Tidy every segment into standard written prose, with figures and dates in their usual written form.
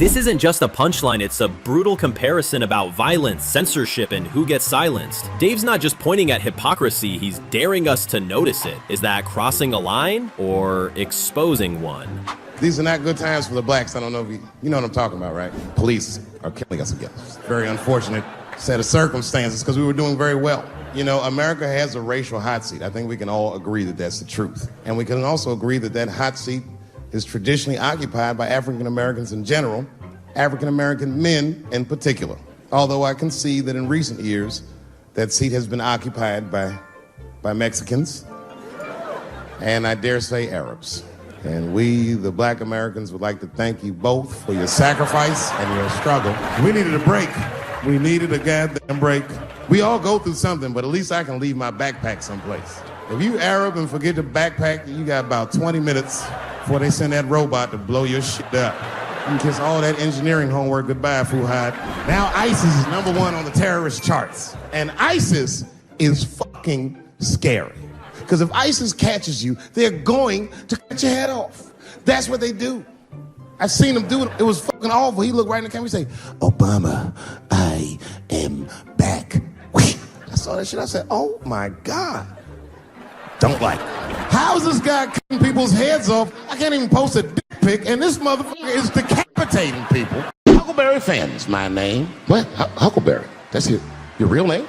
This isn't just a punchline, it's a brutal comparison about violence, censorship, and who gets silenced. Dave's not just pointing at hypocrisy, he's daring us to notice it. Is that crossing a line or exposing one? These are not good times for the blacks. I don't know if you know what I'm talking about, right? Police are killing us again. It's a very unfortunate set of circumstances because we were doing very well. You know, America has a racial hot seat. I think we can all agree that that's the truth. And we can also agree that that hot seat is traditionally occupied by African Americans in general, African American men in particular. Although I can see that in recent years, that seat has been occupied by Mexicans, and I dare say Arabs. And we, the black Americans, would like to thank you both for your sacrifice and your struggle. We needed a break. We needed a goddamn break. We all go through something, but at least I can leave my backpack someplace. If you Arab and forget the backpack, you got about 20 minutes before they send that robot to blow your shit up. You can kiss all that engineering homework goodbye, Fuhad. Now ISIS is #1 on the terrorist charts. And ISIS is fucking scary. Because if ISIS catches you, they're going to cut your head off. That's what they do. I've seen them do it. It was fucking awful. He looked right in the camera and say, "Obama, I am back." I saw that shit. I said, oh my God. Don't like it. How is this guy cutting people's heads off? I can't even post a dick pic, and this motherfucker is decapitating people. Huckleberry Finn is my name. What? Huckleberry? That's your real name?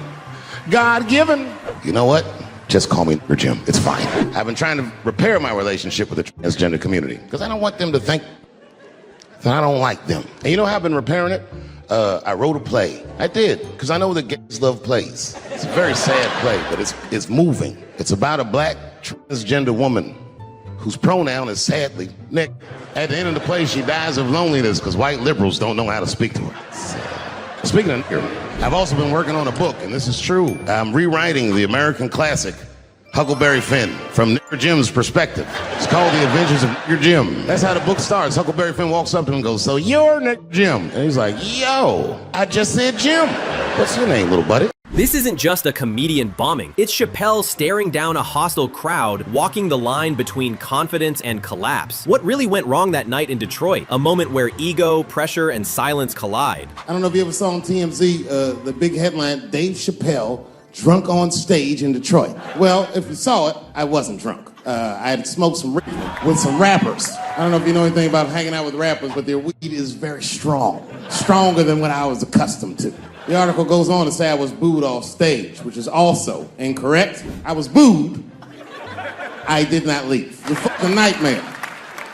God-given. You know what? Just call me Jim. It's fine. I've been trying to repair my relationship with the transgender community because I don't want them to think that I don't like them. And you know how I've been repairing it? I wrote a play. I did, because I know that gays love plays. It's a very sad play, but it's moving. It's about a black transgender woman whose pronoun is sadly Nick. At the end of the play, she dies of loneliness because white liberals don't know how to speak to her. Speaking of I've also been working on a book, and this is true. I'm rewriting the American classic, Huckleberry Finn, from Nigger Jim's perspective. It's called The Adventures of Nigger Jim. That's how the book starts. Huckleberry Finn walks up to him and goes, "So you're Nigger Jim?" And he's like, "Yo, I just said Jim. What's your name, little buddy?" This isn't just a comedian bombing. It's Chappelle staring down a hostile crowd, walking the line between confidence and collapse. What really went wrong that night in Detroit? A moment where ego, pressure, and silence collide. I don't know if you ever saw on TMZ the big headline, Dave Chappelle, drunk on stage in Detroit. Well, if you saw it, I wasn't drunk. I had smoked some reefer with some rappers. I don't know if you know anything about hanging out with rappers, but their weed is very strong. Stronger than what I was accustomed to. The article goes on to say I was booed off stage, which is also incorrect. I was booed. I did not leave. It's a fucking nightmare.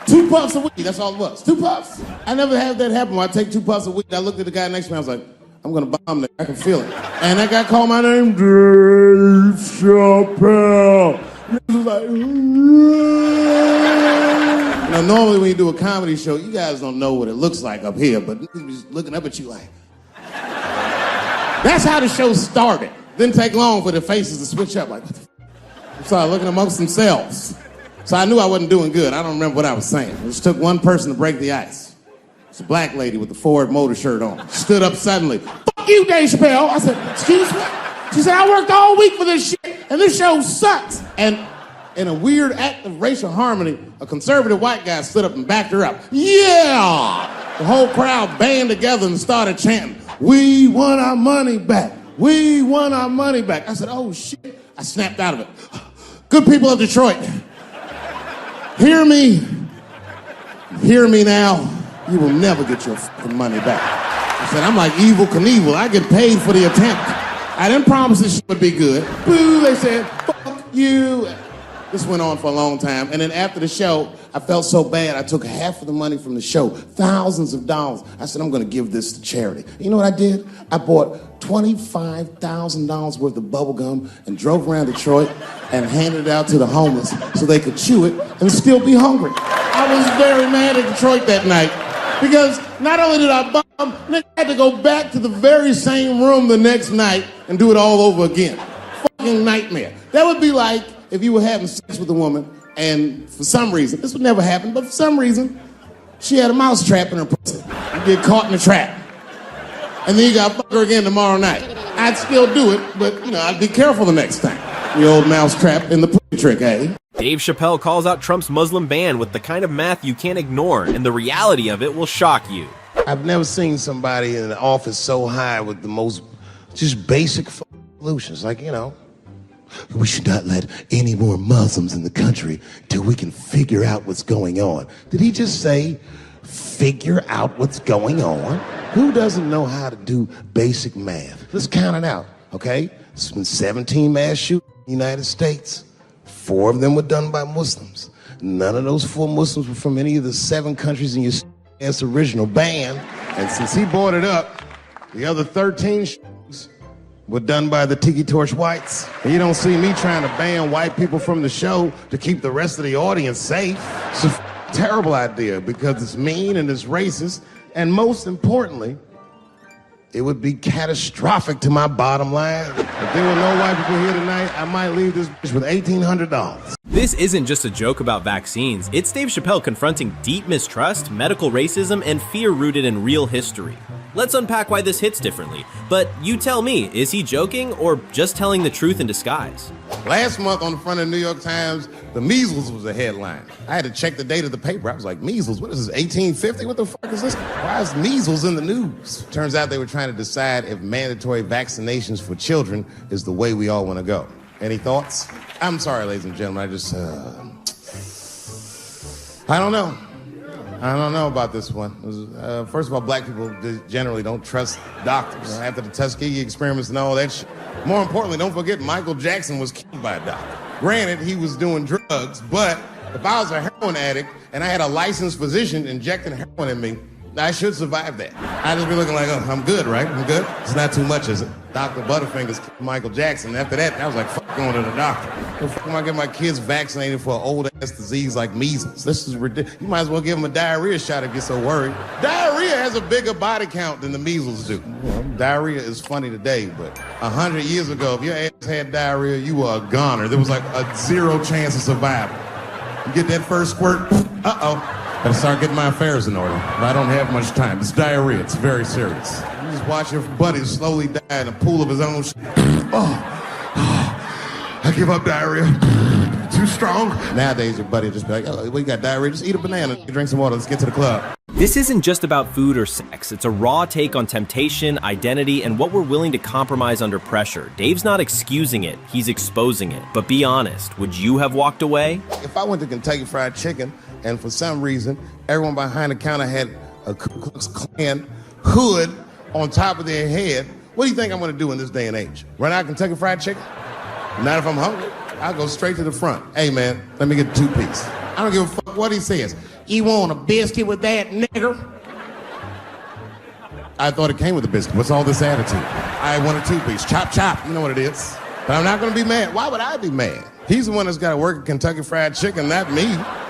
2 puffs of weed, that's all it was. 2 puffs. I never had that happen where I take 2 puffs of weed. I looked at the guy next to me, I was like, I'm gonna bomb that. I can feel it. And that guy called my name, Dave Chappelle. He was like, now normally when you do a comedy show, you guys don't know what it looks like up here, but niggas be looking up at you like. That's how the show started. Didn't take long for the faces to switch up like, what the f-? Started looking amongst themselves. So I knew I wasn't doing good. I don't remember what I was saying. It just took one person to break the ice. It's a black lady with the Ford Motor shirt on. Stood up suddenly. "Fuck you, Dave Chappelle." I said, "Excuse me?" She said, "I worked all week for this shit, and this show sucks." And in a weird act of racial harmony, a conservative white guy stood up and backed her up. Yeah! The whole crowd banded together and started chanting, "We want our money back. We want our money back." I said, "Oh, shit." I snapped out of it. Good people of Detroit, hear me. Hear me now. You will never get your fucking money back. I said, I'm like Evel Knievel. I get paid for the attempt. I didn't promise this shit would be good. Boo, they said, "Fuck you." This went on for a long time. And then after the show, I felt so bad, I took half of the money from the show, thousands of dollars. I said, I'm gonna give this to charity. You know what I did? I bought $25,000 worth of bubble gum and drove around Detroit and handed it out to the homeless so they could chew it and still be hungry. I was very mad at Detroit that night because not only did I bomb, I had to go back to the very same room the next night and do it all over again. Fucking nightmare. That would be like if you were having sex with a woman and for some reason, this would never happen, but for some reason, she had a mouse trap in her pussy. You get caught in the trap. And then you gotta fuck her again tomorrow night. I'd still do it, but I'd be careful the next time. The old mouse trap in the pussy trick, eh? Dave Chappelle calls out Trump's Muslim ban with the kind of math you can't ignore, and the reality of it will shock you. I've never seen somebody in an office so high with the most just basic solutions. Like, we should not let any more Muslims in the country till we can figure out what's going on. Did he just say, figure out what's going on? Who doesn't know how to do basic math? Let's count it out, okay? There's been 17 mass shootings in the United States. 4 of them were done by Muslims. None of those 4 Muslims were from any of the 7 countries in your ass original band. And since he brought it up, the other 13 shootings were done by the Tiki Torch whites. And you don't see me trying to ban white people from the show to keep the rest of the audience safe. It's a terrible idea because it's mean and it's racist. And most importantly, it would be catastrophic to my bottom line. If there were no white people here tonight, I might leave this bitch with $1,800. This isn't just a joke about vaccines. It's Dave Chappelle confronting deep mistrust, medical racism, and fear rooted in real history. Let's unpack why this hits differently. But you tell me, is he joking or just telling the truth in disguise? Last month on the front of the New York Times, the measles was a headline. I had to check the date of the paper. I was like, measles? What is this, 1850? What the fuck is this? Why is measles in the news? Turns out they were trying to decide if mandatory vaccinations for children is the way we all want to go. Any thoughts? I'm sorry, ladies and gentlemen. I don't know. I don't know about this one. First of all, black people generally don't trust doctors. After the Tuskegee experiments and all that shit. More importantly, don't forget Michael Jackson was killed by a doctor. Granted, he was doing drugs, but if I was a heroin addict and I had a licensed physician injecting heroin in me, I should survive that. I'd just be looking like, oh, I'm good, right? I'm good? It's not too much, is it? Dr. Butterfingers killed Michael Jackson. After that, I was like, fuck going to the doctor. The fuck am I getting my kids vaccinated for an old-ass disease like measles? This is ridiculous. You might as well give them a diarrhea shot if you're so worried. Diarrhea has a bigger body count than the measles do. Well, diarrhea is funny today, but 100 years ago, if your ass had diarrhea, you were a goner. There was like a 0 chance of survival. You get that first squirt, uh-oh. Gotta start getting my affairs in order. I don't have much time. It's diarrhea. It's very serious. You just watch your buddy slowly die in a pool of his own shit. I give up diarrhea. Too strong. Nowadays, your buddy just be like, oh, we got diarrhea. Just eat a banana, drink some water. Let's get to the club. This isn't just about food or sex. It's a raw take on temptation, identity, and what we're willing to compromise under pressure. Dave's not excusing it. He's exposing it. But be honest, would you have walked away? If I went to Kentucky Fried Chicken, and for some reason, everyone behind the counter had a Ku Klux Klan hood on top of their head, what do you think I'm gonna do in this day and age? Run out Kentucky Fried Chicken? Not if I'm hungry. I'll go straight to the front. Hey man, let me get a 2-piece. I don't give a fuck what he says. You want a biscuit with that, nigger? I thought it came with a biscuit. What's all this attitude? I want a 2-piece. Chop, chop. You know what it is. But I'm not gonna be mad. Why would I be mad? He's the one that's gotta work at Kentucky Fried Chicken, not me.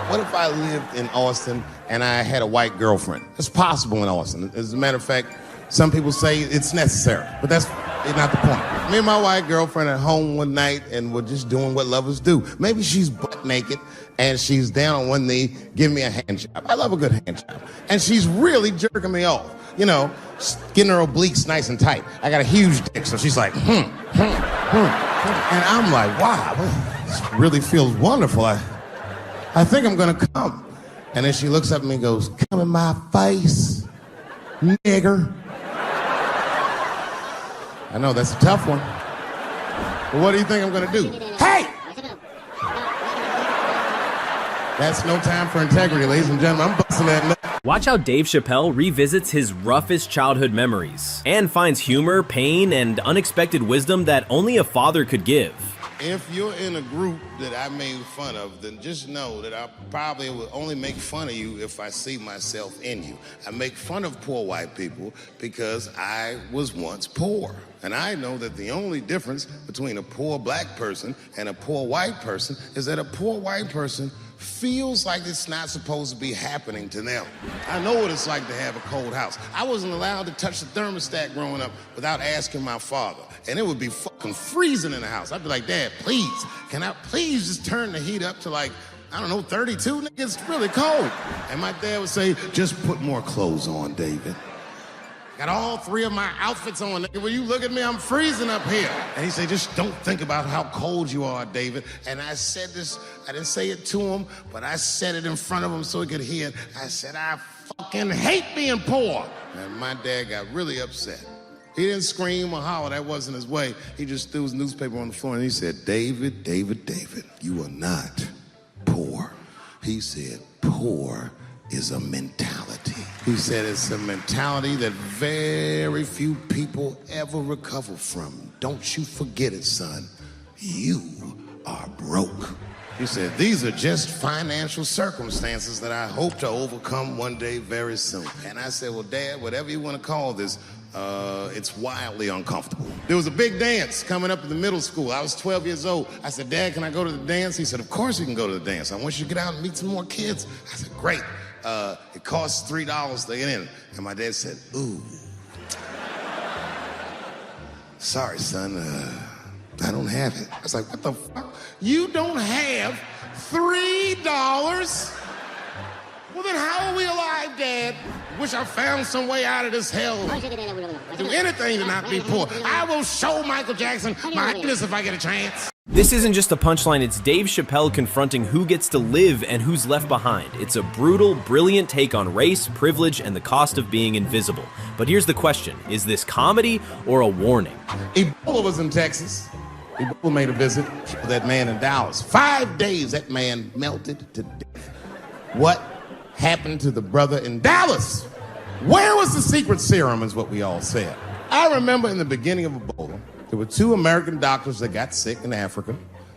What if I lived in Austin and I had a white girlfriend? It's possible in Austin. As a matter of fact, some people say it's necessary, but that's not the point. Me and my white girlfriend at home one night and we're just doing what lovers do. Maybe she's butt naked and she's down on one knee, giving me a hand job. I love a good hand job. And she's really jerking me off. You know, getting her obliques nice and tight. I got a huge dick, so she's like, And I'm like, wow, this really feels wonderful. I think I'm gonna come. And then she looks up at me and goes, come in my face, nigger. I know, that's a tough one. But what do you think I'm gonna do? Hey! That's no time for integrity, ladies and gentlemen. I'm busting that nut. Watch how Dave Chappelle revisits his roughest childhood memories and finds humor, pain, and unexpected wisdom that only a father could give. If you're in a group that I made fun of, then just know that I probably will only make fun of you if I see myself in you. I make fun of poor white people because I was once poor. And I know that the only difference between a poor black person and a poor white person is that a poor white person feels like it's not supposed to be happening to them. I know what it's like to have a cold house. I wasn't allowed to touch the thermostat growing up without asking my father. And it would be fucking freezing in the house. I'd be like, Dad, please, can I please just turn the heat up to like, I don't know, 32? Nigga, it's really cold. And my dad would say, just put more clothes on, David. Got all 3 of my outfits on, nigga. When you look at me, I'm freezing up here. And he said, just don't think about how cold you are, David. And I said this, I didn't say it to him, but I said it in front of him so he could hear it. I said, I fucking hate being poor. And my dad got really upset. He didn't scream or holler, that wasn't his way. He just threw his newspaper on the floor and he said, David, you are not poor. He said, poor is a mentality. He said it's a mentality that very few people ever recover from. Don't you forget it, son. You are broke. He said, these are just financial circumstances that I hope to overcome one day very soon. And I said, well, Dad, whatever you want to call this, it's wildly uncomfortable. There was a big dance coming up in the middle school. I was 12 years old. I said, Dad, can I go to the dance? He said, of course you can go to the dance. I want you to get out and meet some more kids. I said, great. It costs $3 to get in. And my dad said, ooh. Sorry, son, I don't have it. I was like, what the fuck? You don't have $3? Well, then how are we alive, Dad? Wish I found some way out of this hell. Do anything to not be poor. I will show Michael Jackson my goodness if I get a chance. This isn't just a punchline, it's Dave Chappelle confronting who gets to live and who's left behind. It's a brutal, brilliant take on race, privilege, and the cost of being invisible. But here's the question, is this comedy or a warning? Ebola was in Texas. Ebola made a visit to that man in Dallas. 5 days, that man melted to death. What happened to the brother in Dallas? Where was the secret serum is what we all said. I remember in the beginning of Ebola, there were 2 American doctors that got sick in Africa.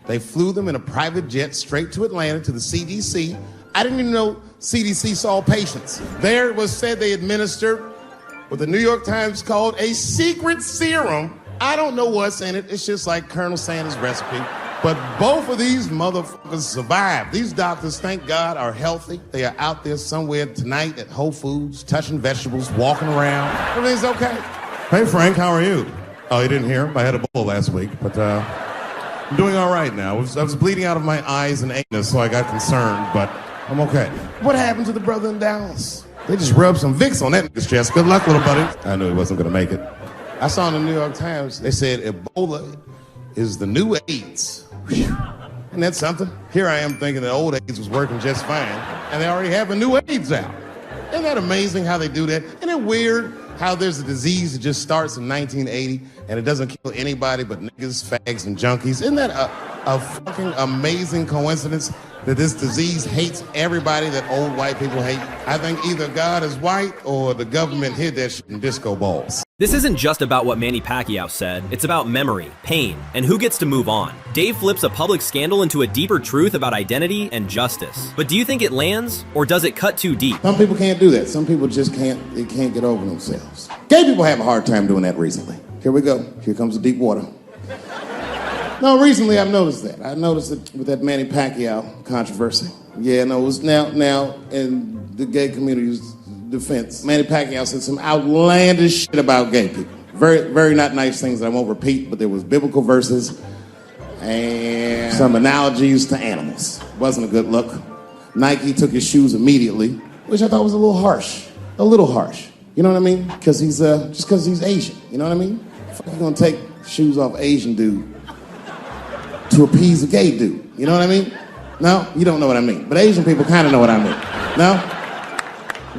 They flew them in a private jet straight to Atlanta to the CDC. I didn't even know CDC saw patients. There it was said they administered what the New York Times called a secret serum. I don't know what's in it. It's just like Colonel Sanders' recipe. But both of these motherfuckers survived. These doctors, thank God, are healthy. They are out there somewhere tonight at Whole Foods, touching vegetables, walking around. Everything's okay. Hey, Frank, how are you? Oh, you didn't hear? I had a bull last week, but I'm doing all right now. I was bleeding out of my eyes and anus, so I got concerned, but I'm okay. What happened to the brother in Dallas? They just rubbed some Vicks on that nigga's chest. Good luck, little buddy. I knew he wasn't going to make it. I saw in the New York Times, they said Ebola is the new AIDS. Whew. Isn't that something? Here I am thinking that old AIDS was working just fine, and they already have a new AIDS out. Isn't that amazing how they do that? Isn't it weird how there's a disease that just starts in 1980 and it doesn't kill anybody but niggas, fags, and junkies? Isn't that a fucking amazing coincidence that this disease hates everybody that old white people hate? I think either God is white or the government hid that shit in disco balls. This isn't just about what Manny Pacquiao said, it's about memory, pain, and who gets to move on. Dave flips a public scandal into a deeper truth about identity and justice. But do you think it lands, or does it cut too deep? Some people can't do that. Some people just can't get over themselves. Gay people have a hard time doing that recently. Here we go. Here comes the deep water. No, recently I've noticed that. I noticed it with that Manny Pacquiao controversy. Yeah, no, it was now in the gay community's defense. Manny Pacquiao said some outlandish shit about gay people. Very, very not nice things that I won't repeat, but there was biblical verses and some analogies to animals. Wasn't a good look. Nike took his shoes immediately, which I thought was a little harsh. A little harsh. You know what I mean? Because he's just because he's Asian. You know what I mean? Fuck, you gonna take shoes off Asian dude to appease a gay dude? You know what I mean? No, you don't know what I mean. But Asian people kind of know what I mean. No?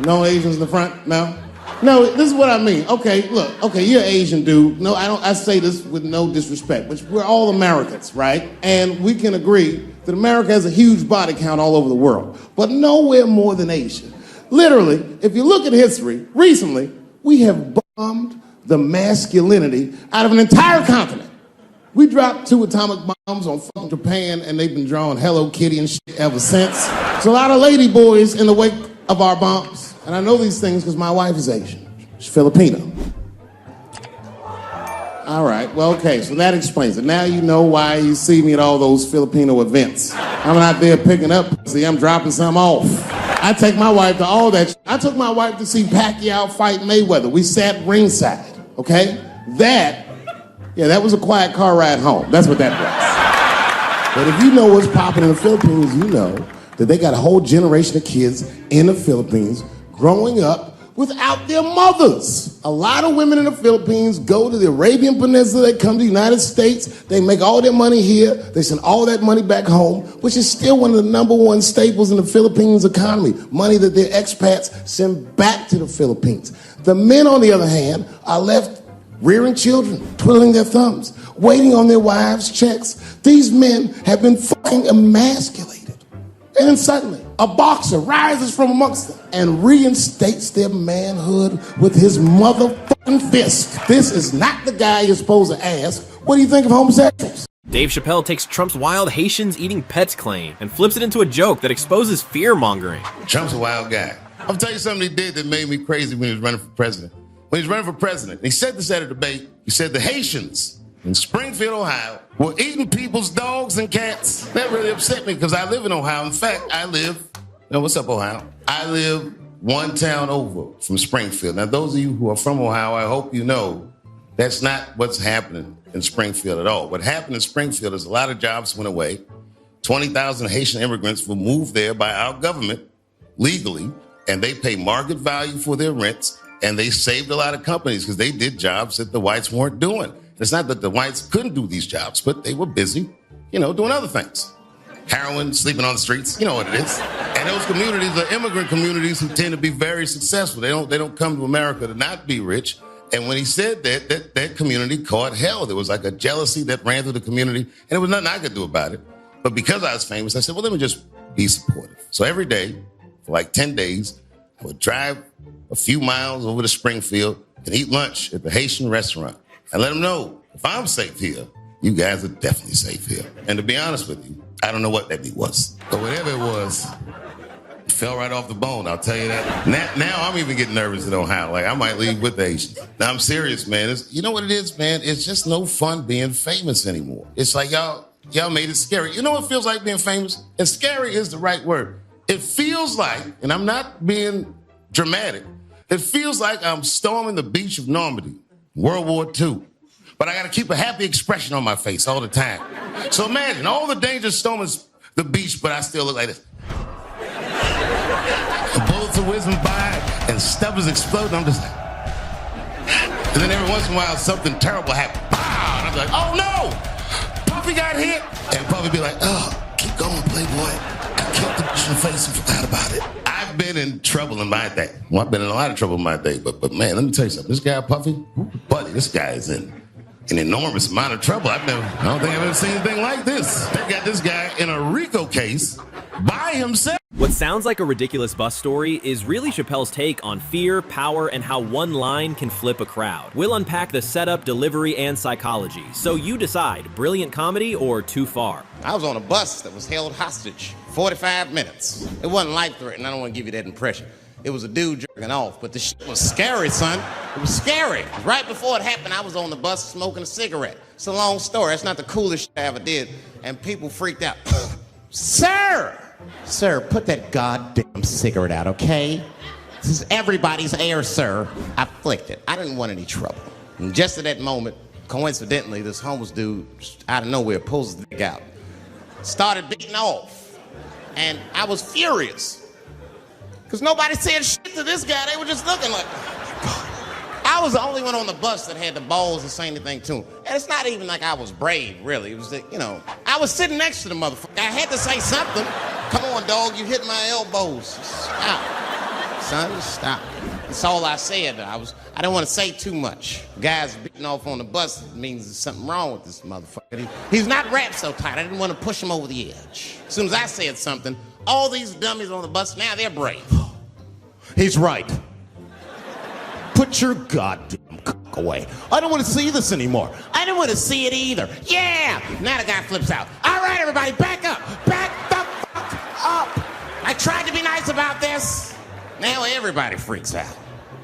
No Asians in the front? No? No, this is what I mean. Okay, look. Okay, you're an Asian dude. No, I say this with no disrespect, but we're all Americans, right? And we can agree that America has a huge body count all over the world, but nowhere more than Asia. Literally, if you look at history, recently, we have bombed the masculinity out of an entire continent. We dropped 2 atomic bombs on fucking Japan, and they've been drawing Hello Kitty and shit ever since. So a lot of lady boys in the wake of our bombs. And I know these things because my wife is Asian. She's Filipino. All right, well, okay, so that explains it. Now you know why you see me at all those Filipino events. I'm not there picking up pussy, I'm dropping some off. I take my wife to all that. I took my wife to see Pacquiao fight Mayweather. We sat ringside, okay? That was a quiet car ride home. That's what that was. But if you know what's popping in the Philippines, you know that they got a whole generation of kids in the Philippines growing up without their mothers. A lot of women in the Philippines go to the Arabian Peninsula, they come to the United States, they make all their money here, they send all that money back home, which is still one of the number one staples in the Philippines economy, money that their expats send back to the Philippines. The men, on the other hand, are left rearing children, twiddling their thumbs, waiting on their wives' checks. These men have been fucking emasculated. And then suddenly, a boxer rises from amongst them and reinstates their manhood with his motherfucking fist. This is not the guy you're supposed to ask, what do you think of homosexuals? Dave Chappelle takes Trump's wild Haitians eating pets claim and flips it into a joke that exposes fear-mongering. Trump's a wild guy. I'll tell you something he did that made me crazy when he was running for president. When he was running for president, he said this at a debate, he said the Haitians in Springfield, Ohio, were eating people's dogs and cats. That really upset me because I live in Ohio. In fact, what's up, Ohio? I live one town over from Springfield. Now, those of you who are from Ohio, I hope you know that's not what's happening in Springfield at all. What happened in Springfield is a lot of jobs went away. 20,000 Haitian immigrants were moved there by our government legally, and they pay market value for their rents, and they saved a lot of companies because they did jobs that the whites weren't doing. It's not that the whites couldn't do these jobs, but they were busy, doing other things. Heroin, sleeping on the streets, you know what it is. And those communities are immigrant communities who tend to be very successful. They don't come to America to not be rich. And when he said that community caught hell. There was like a jealousy that ran through the community, and there was nothing I could do about it. But because I was famous, I said, well, let me just be supportive. So every day, for like 10 days, I would drive a few miles over to Springfield and eat lunch at the Haitian restaurant. And let them know, if I'm safe here, you guys are definitely safe here. And to be honest with you, I don't know what that meat was. But whatever it was, it fell right off the bone, I'll tell you that. Now I'm even getting nervous in Ohio. Like, I might leave with the Haitians. Now, I'm serious, man. You know what it is, man? It's just no fun being famous anymore. It's like y'all made it scary. You know what it feels like being famous? And scary is the right word. It feels like, and I'm not being dramatic, it feels like I'm storming the beach of Normandy, World War II. But I got to keep a happy expression on my face all the time. So imagine, all the danger storming the beach, but I still look like this. The bullets are whizzing by and stuff is exploding. I'm just like... And then every once in a while, something terrible happens. Pow! And I'm like, oh no! Puffy got hit! And Puffy be like, oh, keep going, Playboy. I kicked the bitch in the face and forgot about it. I've been in trouble in my day. Well, I've been in a lot of trouble in my day, but man, let me tell you something. This guy, Puffy, buddy, this guy is in an enormous amount of trouble. I don't think I've ever seen anything like this. They got this guy in a RICO case by himself. What sounds like a ridiculous bus story is really Chappelle's take on fear, power, and how one line can flip a crowd. We'll unpack the setup, delivery, and psychology. So you decide, brilliant comedy or too far. I was on a bus that was held hostage 45 minutes. It wasn't life-threatening. I don't want to give you that impression. It was a dude jerking off, but the shit was scary, son. It was scary. Right before it happened, I was on the bus smoking a cigarette. It's a long story. It's not the coolest shit I ever did. And people freaked out. Sir, put that goddamn cigarette out, okay? This is everybody's air, sir. I flicked it. I didn't want any trouble. And just at that moment, coincidentally, this homeless dude, out of nowhere, pulls his dick out. Started beating off. And I was furious. Because nobody said shit to this guy. They were just looking like, I was the only one on the bus that had the balls to say anything to him. And it's not even like I was brave, really. It was that, I was sitting next to the motherfucker. I had to say something. Come on, dog, you hit my elbows. Stop. Son, stop. That's all I said. I didn't want to say too much. Guys beating off on the bus means there's something wrong with this motherfucker. He's not wrapped so tight. I didn't want to push him over the edge. As soon as I said something, all these dummies on the bus, now they're brave. He's right. Put your goddamn cock away. I don't want to see this anymore. I don't want to see it either. Yeah! Now the guy flips out. All right, everybody, back up. Back the fuck up. I tried to be nice about this. Now everybody freaks out.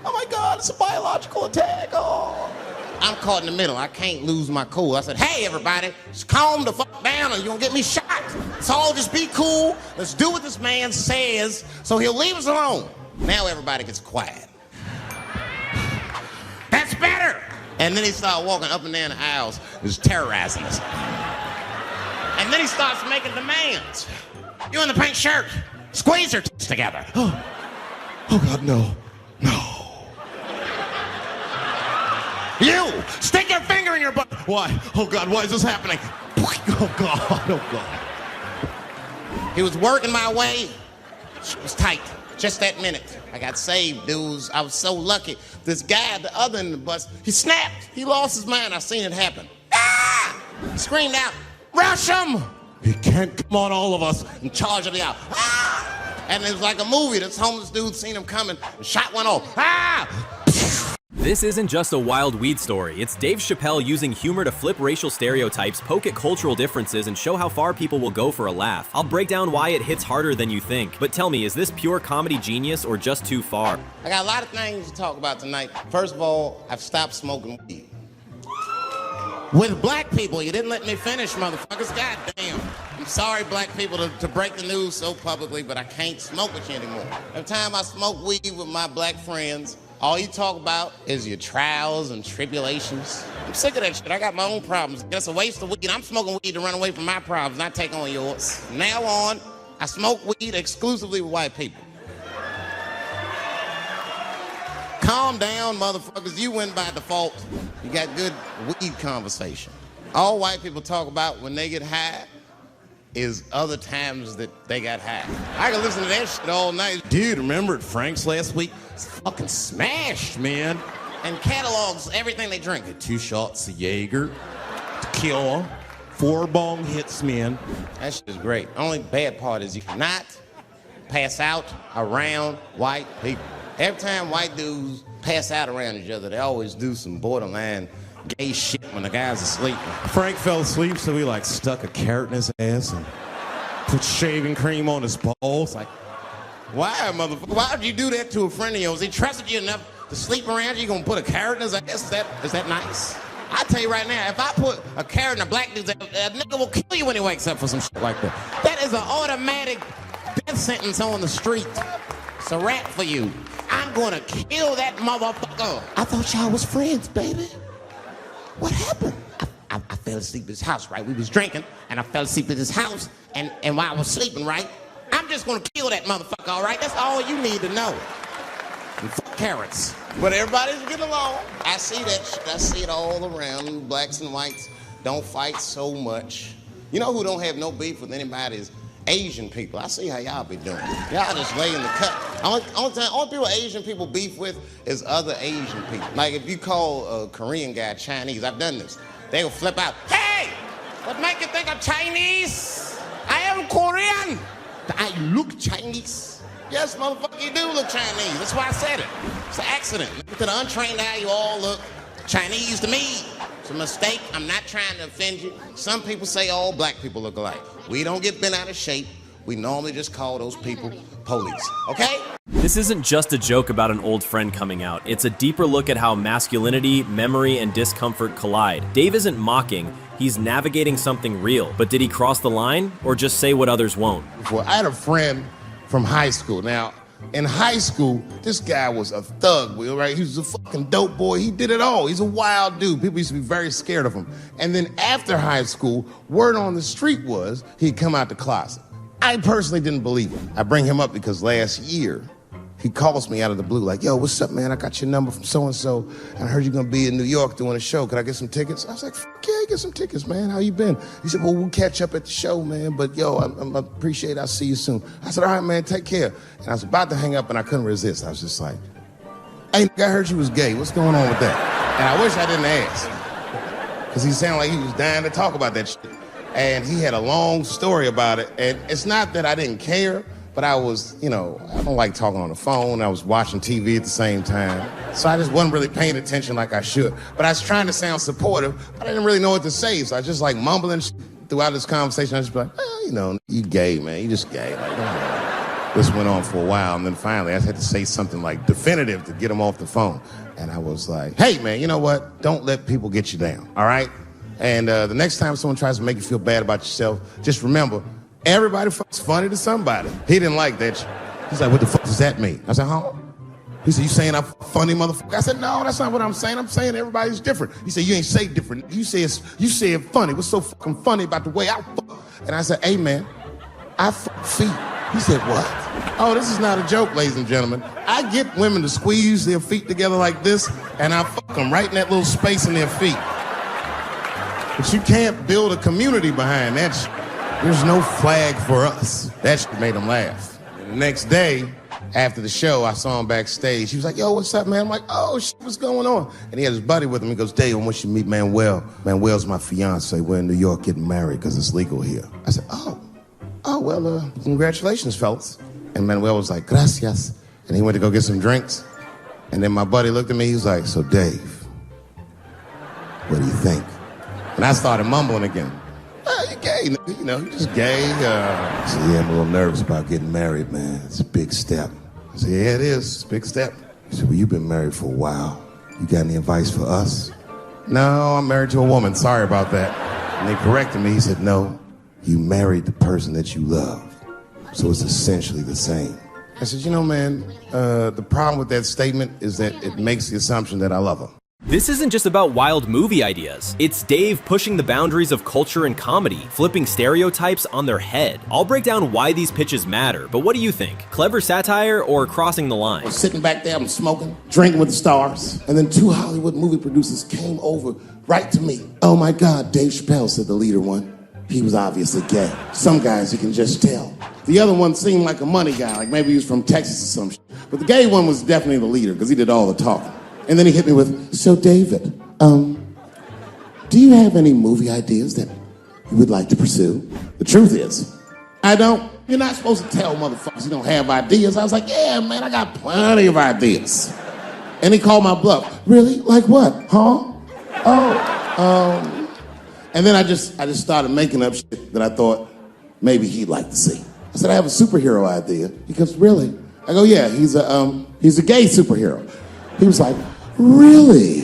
Oh my God, it's a biological attack. Oh. I'm caught in the middle. I can't lose my cool. I said, hey, everybody, just calm the fuck down or you're going to get me shot. So just be cool. Let's do what this man says so he'll leave us alone. Now everybody gets quiet. That's better. And then he started walking up and down the aisles, just terrorizing us. And then he starts making demands. You in the pink shirt, squeeze your tits together. Oh God, no. You! Stick your finger in your butt! Why? Oh God, why is this happening? Oh God, oh God. He was working my way. It was tight. Just that minute. I got saved, dudes. I was so lucky. This guy at the other end of the bus, he snapped. He lost his mind. I seen it happen. Ah! He screamed out, rush him! He can't come on all of us and charge him out. Ah! And it was like a movie. This homeless dude seen him coming and shot one off. Ah! This isn't just a wild weed story. It's Dave Chappelle using humor to flip racial stereotypes, poke at cultural differences, and show how far people will go for a laugh. I'll break down why it hits harder than you think. But tell me, is this pure comedy genius or just too far? I got a lot of things to talk about tonight. First of all, I've stopped smoking weed. With black people, you didn't let me finish, motherfuckers. God damn. I'm sorry, black people, to break the news so publicly, but I can't smoke with you anymore. Every time I smoke weed with my black friends, all you talk about is your trials and tribulations. I'm sick of that shit. I got my own problems. That's a waste of weed. I'm smoking weed to run away from my problems, not take on yours. From now on, I smoke weed exclusively with white people. Calm down, motherfuckers. You win by default. You got good weed conversation. All white people talk about when they get high is other times that they got high. I can listen to that shit all night. Dude, remember at Frank's last week? It's fucking smashed, man. And catalogs everything they drink. 2 shots of Jaeger, tequila, 4 bong hits, man. That shit is great. Only bad part is you cannot pass out around white people. Every time white dudes pass out around each other, they always do some borderline gay shit when the guy's asleep. Frank fell asleep, so he like stuck a carrot in his ass and put shaving cream on his balls. Like, why, motherfucker? Why would you do that to a friend of yours? He trusted you enough to sleep around you. You gonna put a carrot in his ass? Is that nice? I tell you right now, if I put a carrot in a black dude's ass, a nigga will kill you when he wakes up for some shit like that. That is an automatic death sentence on the street. It's a rap for you. I'm gonna kill that motherfucker. I thought y'all was friends, baby. What happened? I fell asleep at his house, right? We was drinking, and I fell asleep at his house, and while I was sleeping, right? I'm just gonna kill that motherfucker, all right? That's all you need to know. And fuck carrots. But everybody's getting along. I see that shit. I see it all around. Blacks and whites don't fight so much. You know who don't have no beef with anybody is Asian people. I see how y'all be doing. Y'all just lay in the cut. Only people Asian people beef with is other Asian people. Like if you call a Korean guy Chinese, I've done this. They will flip out. Hey! What make you think I'm Chinese? I am Korean. I look Chinese. Yes, motherfucker, you do look Chinese. That's why I said it. It's an accident. To the untrained eye, you all look Chinese to me. It's a mistake. I'm not trying to offend you. Some people say all black people look alike. We don't get bent out of shape. We normally just call those people police, okay? This isn't just a joke about an old friend coming out. It's a deeper look at how masculinity, memory, and discomfort collide. Dave isn't mocking. He's navigating something real. But did he cross the line or just say what others won't? Well, I had a friend from high school. Now, in high school, this guy was a thug, right? He was a fucking dope boy. He did it all. He's a wild dude. People used to be very scared of him. And then after high school, word on the street was he'd come out the closet. I personally didn't believe him. I bring him up because last year, he calls me out of the blue like, yo, what's up, man? I got your number from so-and-so, and I heard you're gonna be in New York doing a show. Could I get some tickets? I was like, fuck yeah, get some tickets, man. How you been? He said, well, we'll catch up at the show, man, but yo, I appreciate it. I'll see you soon. I said, all right, man, take care. And I was about to hang up, and I couldn't resist. I was just like, hey, I heard you was gay. What's going on with that? And I wish I didn't ask, because he sounded like he was dying to talk about that shit. And he had a long story about it. And it's not that I didn't care, but I was, I don't like talking on the phone. I was watching TV at the same time. So I just wasn't really paying attention like I should. But I was trying to sound supportive, but I didn't really know what to say. So I was just like mumbling throughout this conversation. I just be like, you gay, man. You just gay. Like, this went on for a while. And then finally I had to say something like definitive to get him off the phone. And I was like, hey, man, you know what? Don't let people get you down, all right? And the next time someone tries to make you feel bad about yourself, just remember, everybody fucks funny to somebody. He didn't like that shit. He's like, what the fuck does that mean? I said, huh? He said, you saying I'm funny, motherfucker? I said, no, that's not what I'm saying. I'm saying everybody's different. He said, you ain't say different. You said funny. What's so fucking funny about the way I fuck? And I said, hey, man, I fuck feet. He said, what? Oh, this is not a joke, ladies and gentlemen. I get women to squeeze their feet together like this, and I fuck them right in that little space in their feet. But you can't build a community behind that shit. There's no flag for us. That shit made them laugh. And the next day, after the show, I saw him backstage. He was like, yo, what's up, man? I'm like, oh, shit, what's going on? And he had his buddy with him. He goes, Dave, I want you to meet Manuel. Manuel's my fiance. We're in New York getting married because it's legal here. I said, well, congratulations, fellas. And Manuel was like, gracias. And he went to go get some drinks. And then my buddy looked at me. He was like, so, Dave, what do you think? And I started mumbling again. You're gay, you know, you're just gay. I said, yeah, I'm a little nervous about getting married, man. It's a big step. I said, yeah, it is. It's a big step. He said, well, you've been married for a while. You got any advice for us? No, I'm married to a woman. Sorry about that. And they corrected me. He said, no, you married the person that you love. So it's essentially the same. I said, you know, man, the problem with that statement is that it makes the assumption that I love him. This isn't just about wild movie ideas. It's Dave pushing the boundaries of culture and comedy, flipping stereotypes on their head. I'll break down why these pitches matter, but what do you think? Clever satire or crossing the line? I was sitting back there, I'm smoking, drinking with the stars, and then 2 Hollywood movie producers came over right to me. Oh my God, Dave Chappelle, said the leader one. He was obviously gay. Some guys you can just tell. The other one seemed like a money guy, like maybe he was from Texas or some shit. But the gay one was definitely the leader because he did all the talking. And then he hit me with, so David, do you have any movie ideas that you would like to pursue? The truth is, I don't. You're not supposed to tell motherfuckers you don't have ideas. I was like, yeah, man, I got plenty of ideas. And he called my bluff. Really? Like what? Huh? And then I just started making up shit that I thought maybe he'd like to see. I said, I have a superhero idea. He goes, really? I go, yeah, he's a gay superhero. He was like, really?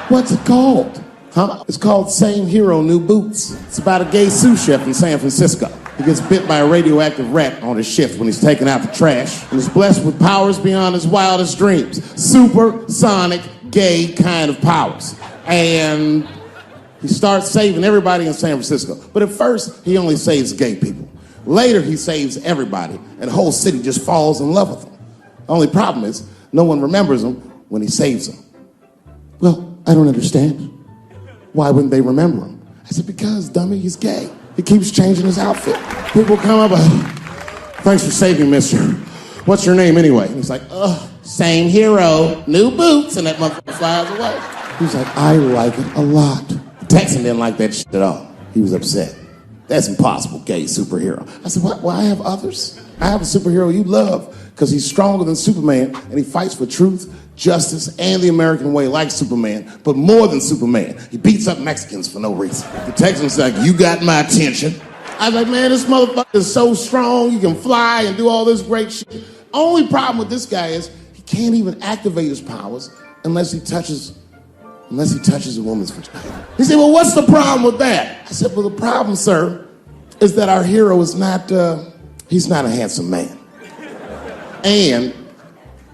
What's it called? Huh? It's called Same Hero, New Boots. It's about a gay sous chef in San Francisco. He gets bit by a radioactive rat on his shift when he's taking out the trash and is blessed with powers beyond his wildest dreams. Supersonic, gay kind of powers. And he starts saving everybody in San Francisco. But at first, he only saves gay people. Later, he saves everybody, and the whole city just falls in love with him. The only problem is, no one remembers him when he saves them. Well, I don't understand. Why wouldn't they remember him? I said, because, dummy, he's gay. He keeps changing his outfit. People come up, thanks for saving, mister. What's your name anyway? And he's like, same hero, new boots, and that motherfucker flies away. He's like, I like it a lot. The Texan didn't like that shit at all. He was upset. That's impossible, gay superhero. I said, what? Well, I have others. I have a superhero you love because he's stronger than Superman and he fights for truth, justice, and the American way like Superman, but more than Superman. He beats up Mexicans for no reason. The Texan's like, you got my attention. I was like, man, this motherfucker is so strong, he can fly and do all this great shit. Only problem with this guy is he can't even activate his powers unless he touches a woman's vagina. He said, well, what's the problem with that? I said, well, the problem, sir, is that our hero is not, he's not a handsome man. And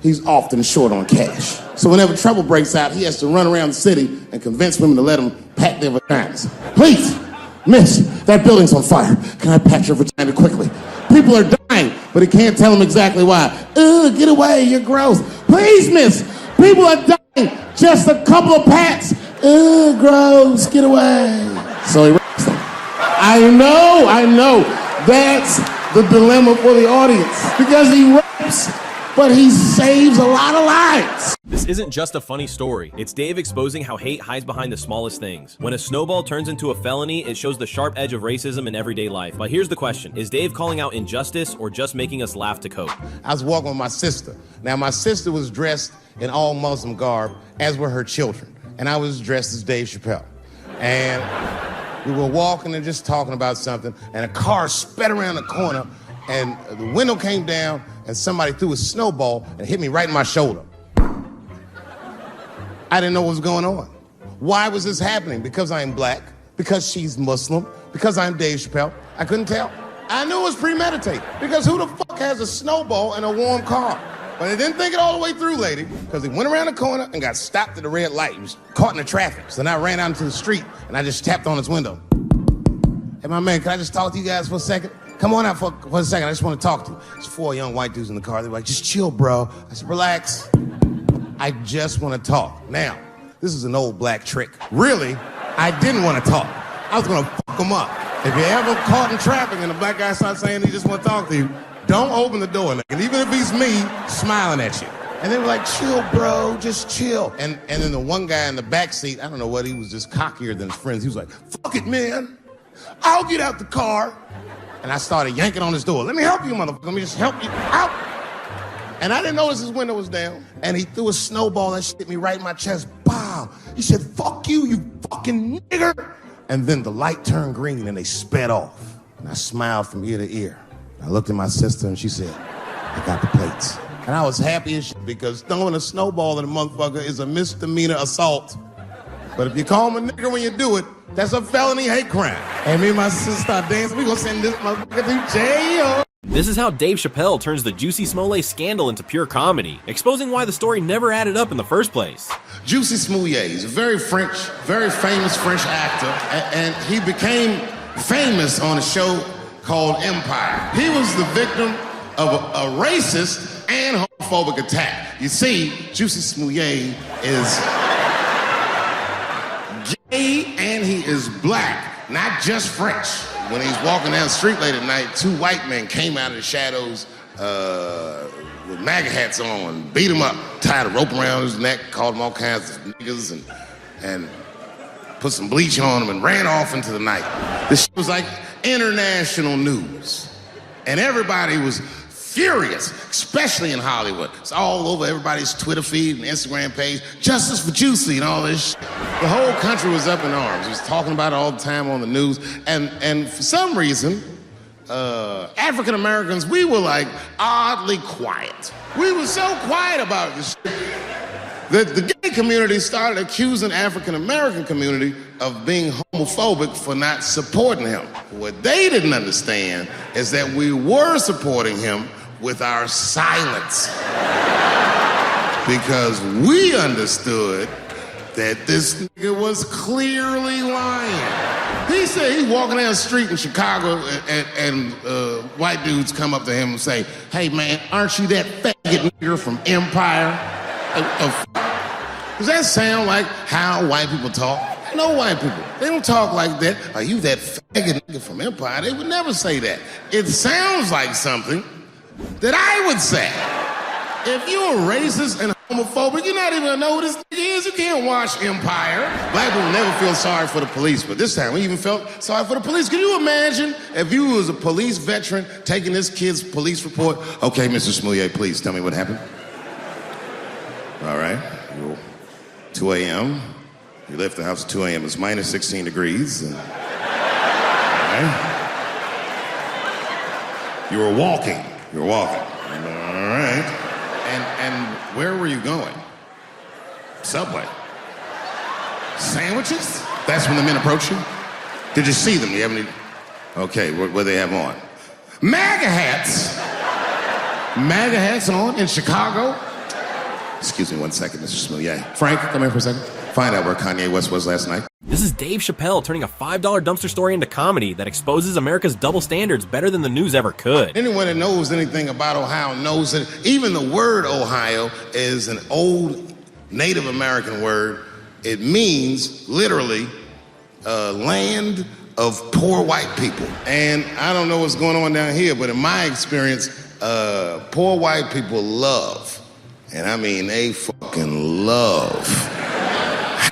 he's often short on cash. So whenever trouble breaks out, he has to run around the city and convince women to let him pat their vaginas. Please, miss, that building's on fire. Can I pat your vagina quickly? People are dying, but he can't tell them exactly why. Ugh, get away, you're gross. Please, miss, people are dying. Just a couple of pats. Ugh, gross, get away. So he raps them. I know. That's the dilemma for the audience. Because he raps, but he saves a lot of lives. This isn't just a funny story. It's Dave exposing how hate hides behind the smallest things. When a snowball turns into a felony, it shows the sharp edge of racism in everyday life. But here's the question. Is Dave calling out injustice or just making us laugh to cope? I was walking with my sister. Now, my sister was dressed in all Muslim garb, as were her children. And I was dressed as Dave Chappelle. And we were walking and just talking about something, and a car sped around the corner, and the window came down, and somebody threw a snowball and hit me right in my shoulder. I didn't know what was going on. Why was this happening? Because I'm black, because she's Muslim, because I'm Dave Chappelle. I couldn't tell. I knew it was premeditated, because who the fuck has a snowball in a warm car? But I didn't think it all the way through, lady, because he went around the corner and got stopped at a red light. He was caught in the traffic. So then I ran out into the street, and I just tapped on his window. Hey, my man, can I just talk to you guys for a second? come on out for a second. I just want to talk to you. There's 4 young white dudes in the car. They were like, just chill, bro. I said, relax. I just want to talk. Now, this is an old black trick. Really, I didn't want to talk. I was going to fuck them up. If you're ever caught in traffic and the black guy starts saying he just want to talk to you, don't open the door. And even if he's me, smiling at you. And they were like, chill, bro, just chill. And then the one guy in the back seat, I don't know what, he was just cockier than his friends. He was like, fuck it, man. I'll get out the car. And I started yanking on his door. Let me help you, motherfucker. Let me just help you out. And I didn't notice his window was down. And he threw a snowball that hit me right in my chest. Bow. He said, fuck you fucking nigger. And then the light turned green and they sped off. And I smiled from ear to ear. I looked at my sister and she said, I got the plates. And I was happy as shit because throwing a snowball at a motherfucker is a misdemeanor assault. But if you call him a nigger when you do it, that's a felony hate crime. And me and my sister start dancing. We gonna send this motherfucker to jail. This is how Dave Chappelle turns the Juicy Smollett scandal into pure comedy, exposing why the story never added up in the first place. Juicy Smollett is a very famous French actor, and he became famous on a show called Empire. He was the victim of a racist and homophobic attack. You see, Juicy Smollett is gay and he is black, not just French. When he's walking down the street late at night, 2 white men came out of the shadows with MAGA hats on, beat him up, tied a rope around his neck, called him all kinds of niggas, and put some bleach on him and ran off into the night. This shit was like international news. And everybody was furious, especially in Hollywood. It's all over everybody's Twitter feed and Instagram page. Justice for Juicy and all this shit. The whole country was up in arms. He was talking about it all the time on the news. And for some reason, African Americans, we were like oddly quiet. We were so quiet about this shit that the gay community started accusing African American community of being homophobic for not supporting him. What they didn't understand is that we were supporting him with our silence. Because we understood that this nigga was clearly lying. He said he's walking down the street in Chicago and white dudes come up to him and say, hey man, aren't you that faggot nigger from Empire? Does that sound like how white people talk? No white people, they don't talk like that. Are you that faggot nigga from Empire? They would never say that. It sounds like something that I would say. If you're racist and homophobic, you're not even gonna know who this nigga is. You can't watch Empire. Black people never feel sorry for the police, but this time we even felt sorry for the police. Can you imagine if you was a police veteran taking this kid's police report? Okay, Mr. Smollett, please tell me what happened. All right, 2 a.m. You left the house at 2 a.m. It's minus 16 degrees. And, all right. You were walking. All right. And where were you going? Subway. Sandwiches? That's when the men approached you? Did you see them? Do you have any? Okay, what they have on? MAGA hats. MAGA hats on in Chicago. Excuse me 1 second, Mr. Smollett. Frank, come here for a second. Find out where Kanye West was last night. This is Dave Chappelle turning a $5 dumpster story into comedy that exposes America's double standards better than the news ever could. Anyone that knows anything about Ohio knows that even the word Ohio is an old Native American word. It means literally land of poor white people. And I don't know what's going on down here, but in my experience, poor white people love, and I mean they fucking love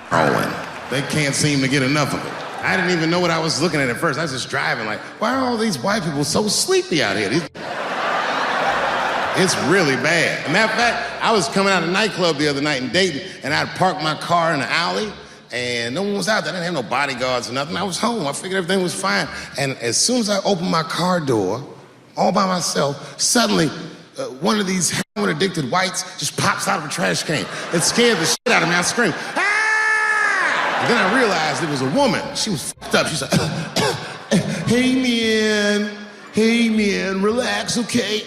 heroin. They can't seem to get enough of it. I didn't even know what I was looking at first. I was just driving like, why are all these white people so sleepy out here? It's really bad. As a matter of fact, I was coming out of a nightclub the other night in Dayton, and I'd parked my car in the alley, and no one was out there. I didn't have no bodyguards or nothing. I was home. I figured everything was fine. And as soon as I opened my car door, all by myself, suddenly one of these heroin-addicted whites just pops out of a trash can. It scared the shit out of me. I screamed, ah! And then I realized it was a woman. She was fucked up. She's like, hey man, relax, okay?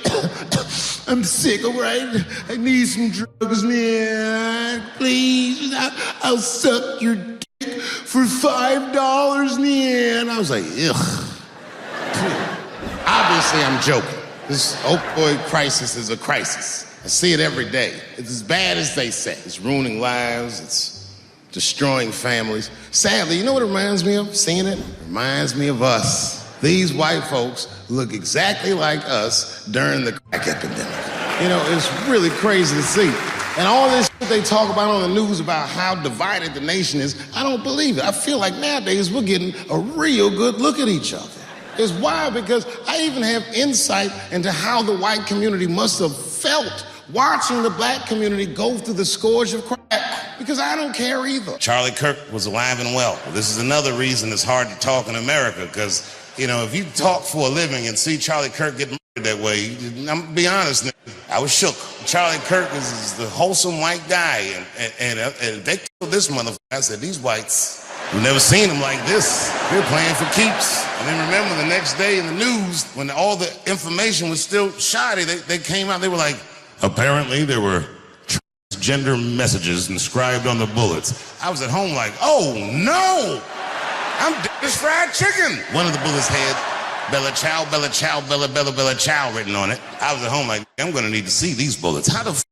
I'm sick, all right? I need some drugs, man. Please, I'll suck your dick for $5, man. I was like, ugh. Obviously, I'm joking. This opioid crisis is a crisis. I see it every day. It's as bad as they say. It's ruining lives. It's destroying families. Sadly, you know what it reminds me of? Seeing it? It reminds me of us. These white folks look exactly like us during the crack epidemic. You know, it's really crazy to see. And all this shit they talk about on the news about how divided the nation is, I don't believe it. I feel like nowadays we're getting a real good look at each other. It's wild because I even have insight into how the white community must have felt watching the black community go through the scourge of crack, because I don't care either. Charlie Kirk was alive and well. This is another reason it's hard to talk in America, because, you know, if you talk for a living and see Charlie Kirk get murdered that way, I'm gonna be honest, I was shook. Charlie Kirk is the wholesome white guy, and they killed this motherfucker. I said, these whites, we've never seen him like this. They're playing for keeps. And then remember the next day in the news, when all the information was still shoddy, they came out, they were like, apparently there were transgender messages inscribed on the bullets. I was at home like, oh no, I'm Dennis Fried Chicken. One of the bullets had Bella Chow, Bella Chow, Bella, Bella, Bella Chow written on it. I was at home like, I'm gonna need to see these bullets. How the f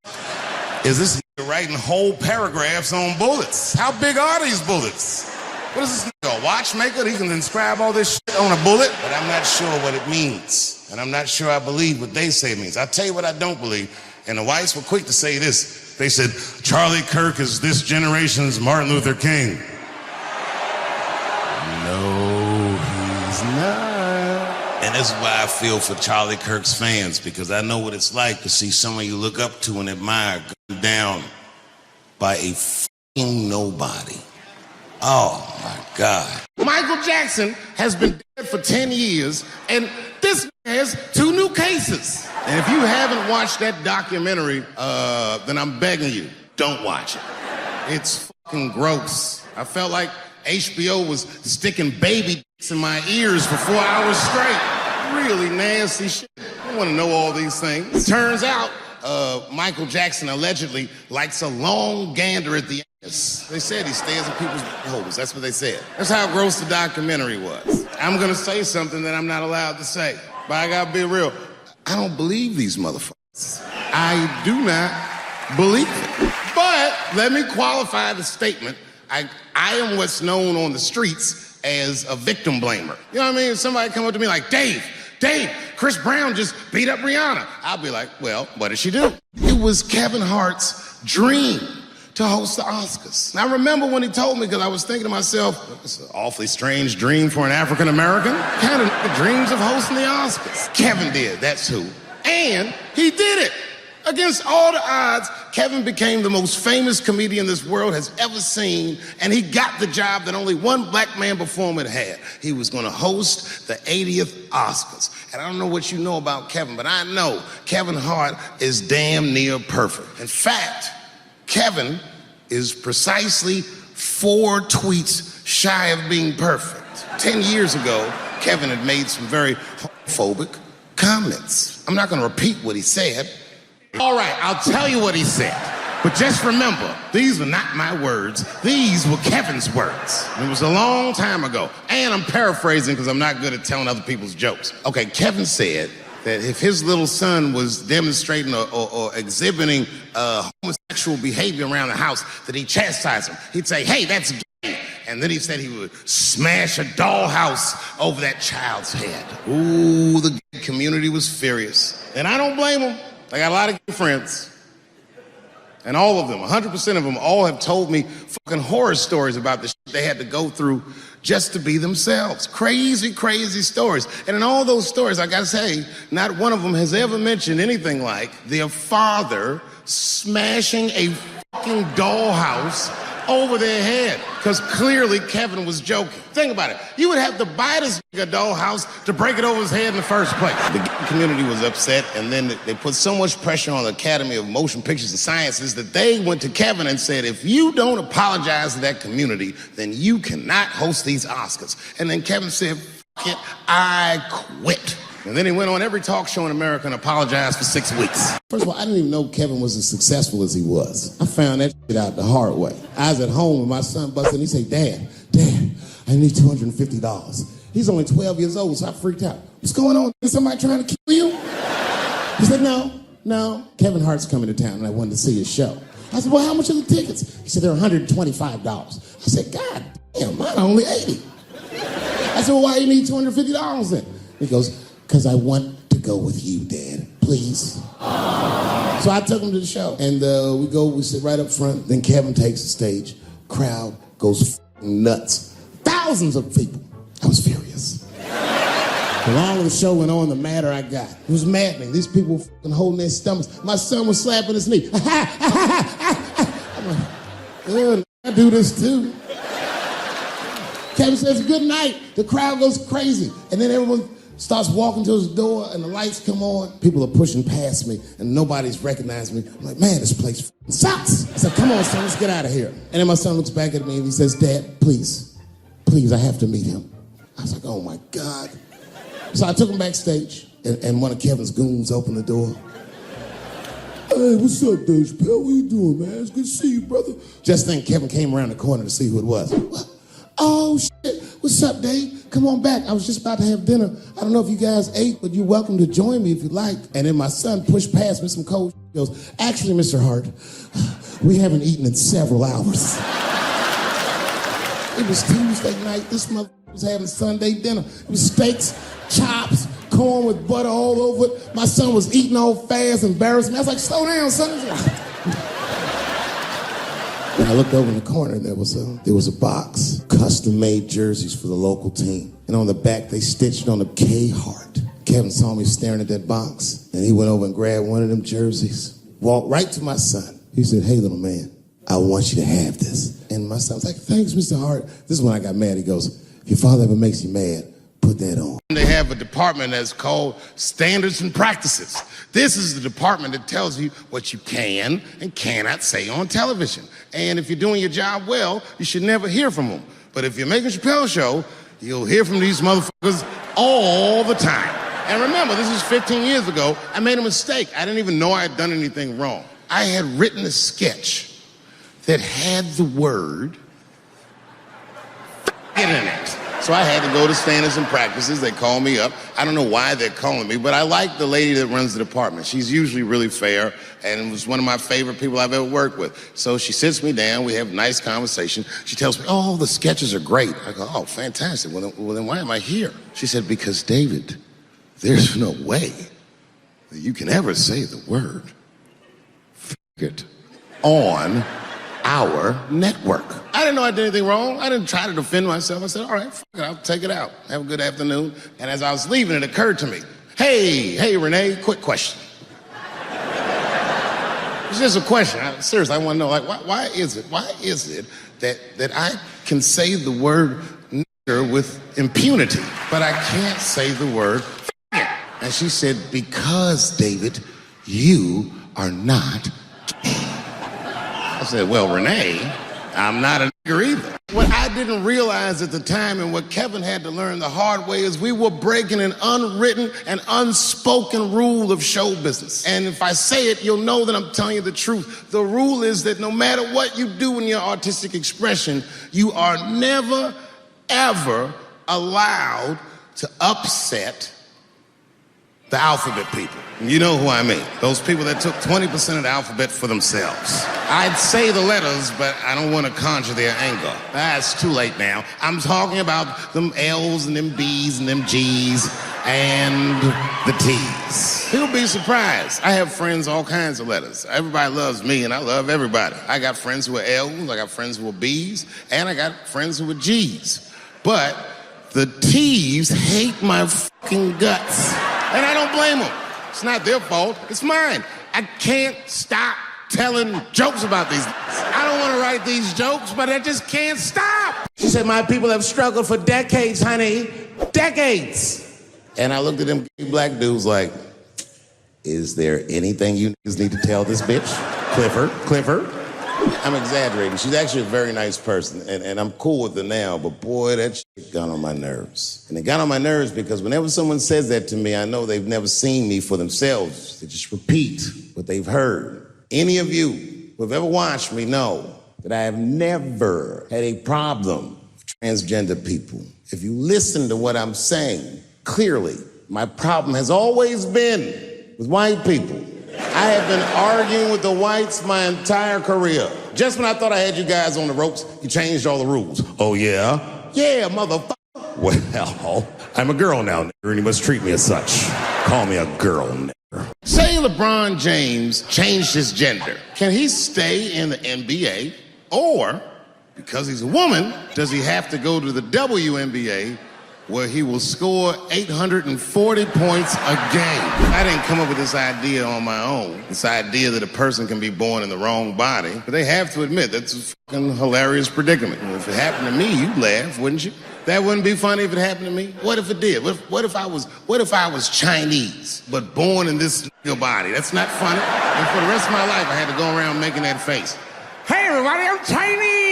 is this nigga writing whole paragraphs on bullets? How big are these bullets? What is this nigga, a watchmaker? He can inscribe all this shit on a bullet? But I'm not sure what it means. And I'm not sure I believe what they say it means. I'll tell you what I don't believe. And the whites were quick to say this. They said, Charlie Kirk is this generation's Martin Luther King. No, he's not. And this is why I feel for Charlie Kirk's fans, because I know what it's like to see someone you look up to and admire gunned down by a fucking nobody. Oh my God. Michael Jackson has been dead for 10 years, and this has 2 new cases. And if you haven't watched that documentary, then I'm begging you, don't watch it. It's fucking gross. I felt like HBO was sticking baby dicks in my ears for 4 hours straight. Really nasty shit. I don't want to know all these things. Turns out, Michael Jackson allegedly likes a long gander at the anus. They said he stares at people's holes. That's what they said. That's how gross the documentary was. I'm going to say something that I'm not allowed to say, but I got to be real. I don't believe these motherfuckers. I do not believe it. But let me qualify the statement. I am what's known on the streets as a victim blamer. You know what I mean? Somebody come up to me like, Dave, Chris Brown just beat up Rihanna. I'll be like, well, what did she do? It was Kevin Hart's dream to host the Oscars. And I remember when he told me, because I was thinking to myself, it's an awfully strange dream for an African-American. Kind of dreams of hosting the Oscars. Kevin did, that's who. And he did it. Against all the odds, Kevin became the most famous comedian this world has ever seen, and he got the job that only one black man before him had had. He was gonna host the 80th Oscars. And I don't know what you know about Kevin, but I know Kevin Hart is damn near perfect. In fact, Kevin is precisely 4 tweets shy of being perfect. 10 years ago, Kevin had made some very homophobic comments. I'm not gonna repeat what he said. All right, I'll tell you what he said. But just remember, these were not my words. These were Kevin's words. It was a long time ago. And I'm paraphrasing because I'm not good at telling other people's jokes. Okay, Kevin said that if his little son was demonstrating or exhibiting homosexual behavior around the house, that he'd chastise him. He'd say, hey, that's gay. And then he said he would smash a dollhouse over that child's head. Ooh, the gay community was furious. And I don't blame them. I got a lot of gay friends. And all of them, 100% of them, all have told me fucking horror stories about the shit they had to go through just to be themselves. Crazy, crazy stories. And in all those stories, I gotta say, not one of them has ever mentioned anything like their father smashing a fucking dollhouse over their head. Because clearly Kevin was joking. Think about it. You would have to buy this nigga dollhouse to break it over his head in the first place. The gay community was upset, and then they put so much pressure on the Academy of Motion Pictures and Sciences that they went to Kevin and said, if you don't apologize to that community, then you cannot host these Oscars. And then Kevin said, fuck it, I quit. And then he went on every talk show in America and apologized for 6 weeks. First of all, I didn't even know Kevin was as successful as he was. I found that shit out the hard way. I was at home and my son busted and he said, Dad, I need $250. He's only 12 years old, so I freaked out. What's going on? Is somebody trying to kill you? He said, no. Kevin Hart's coming to town and I wanted to see his show. I said, well, how much are the tickets? He said, they're $125. I said, God damn, mine are only $80. I said, well, why do you need $250 then? He goes, because I want to go with you, Dad. Please. So I took him to the show. And we sit right up front. Then Kevin takes the stage. Crowd goes nuts. Thousands of people. I was furious. The longer the show went on, the madder I got. It was maddening. These people were fucking holding their stomachs. My son was slapping his knee. I'm like, I do this too. Kevin says, good night. The crowd goes crazy. And then everyone starts walking to his door and the lights come on. People are pushing past me and nobody's recognizing me. I'm like, man, this place sucks. I said, come on, son, let's get out of here. And then my son looks back at me and he says, Dad, please, I have to meet him. I was like, oh my God. So I took him backstage and one of Kevin's goons opened the door. Hey, what's up, Dave Chappelle? What you doing, man? It's good to see you, brother. Just then Kevin came around the corner to see who it was. What? Oh, shit. What's up, Dave? Come on back. I was just about to have dinner. I don't know if you guys ate, but you're welcome to join me if you like. And then my son pushed past me some cold. He goes, actually, Mr. Hart, we haven't eaten in several hours. It was Tuesday night. This motherfucker was having Sunday dinner. It was steaks, chops, corn with butter all over it. My son was eating all fast, embarrassed me. I was like, slow down, son. And I looked over in the corner and there was a box, custom-made jerseys for the local team. And on the back, they stitched on the K Hart. Kevin saw me staring at that box, and he went over and grabbed one of them jerseys, walked right to my son. He said, hey, little man, I want you to have this. And my son was like, thanks, Mr. Hart. This is when I got mad. He goes, if your father ever makes you mad, put that on. They have a department that's called Standards and Practices. This is the department that tells you what you can and cannot say on television. And if you're doing your job well, you should never hear from them. But if you're making a Chappelle show, you'll hear from these motherfuckers all the time. And remember, this is 15 years ago. I made a mistake. I didn't even know I had done anything wrong. I had written a sketch that had the word in it. So I had to go to Standards and Practices. They called me up. I don't know why they're calling me, but I like the lady that runs the department. She's usually really fair and was one of my favorite people I've ever worked with. So she sits me down. We have a nice conversation. She tells me, oh, the sketches are great. I go, oh, fantastic. Well, then why am I here? She said, because, David, there's no way that you can ever say the word it on our network. I didn't know I did anything wrong. I didn't try to defend myself. I said, all right, fuck it, I'll take it out. Have a good afternoon. And as I was leaving, it occurred to me, hey, Renee, quick question. It's just a question. Seriously, I want to know, like, why is it that I can say the word nigger with impunity, but I can't say the word f***ing? And she said, because, David, you are not gay. I said, well, Renee, I'm not a nigger either. What I didn't realize at the time and what Kevin had to learn the hard way is we were breaking an unwritten and unspoken rule of show business. And if I say it, you'll know that I'm telling you the truth. The rule is that no matter what you do in your artistic expression, you are never, ever allowed to upset the alphabet people. You know who I mean. Those people that took 20% of the alphabet for themselves. I'd say the letters, but I don't want to conjure their anger. It's too late now. I'm talking about them L's and them B's and them G's and the T's. You'll be surprised. I have friends, all kinds of letters. Everybody loves me and I love everybody. I got friends who are L's, I got friends who are B's, and I got friends who are G's. But the T's hate my fucking guts. And I don't blame them. It's not their fault, it's mine. I can't stop telling jokes about these. I don't want to write these jokes, but I just can't stop. She said, my people have struggled for decades, honey. Decades. And I looked at them black dudes like, is there anything you niggas need to tell this bitch? Clifford. I'm exaggerating. She's actually a very nice person, and I'm cool with her now, but boy, that shit got on my nerves. And it got on my nerves because whenever someone says that to me, I know they've never seen me for themselves. They just repeat what they've heard. Any of you who have ever watched me know that I have never had a problem with transgender people. If you listen to what I'm saying clearly, My problem has always been with white people. I have been arguing with the whites my entire career. Just when I thought I had you guys on the ropes, you changed all the rules. Oh, yeah? Yeah, motherfucker. Well, I'm a girl now, nigger, and you must treat me as such. Call me a girl, nigger. Say LeBron James changed his gender. Can he stay in the NBA? Or, because he's a woman, does he have to go to the WNBA, where he will score 840 points a game? I didn't come up with this idea on my own. This idea that a person can be born in the wrong body. But they have to admit, that's a fucking hilarious predicament. If it happened to me, you'd laugh, wouldn't you? That wouldn't be funny if it happened to me? What if it did? What if I was Chinese, but born in this nigga body? That's not funny. And for the rest of my life, I had to go around making that face. Hey, everybody, I'm Chinese!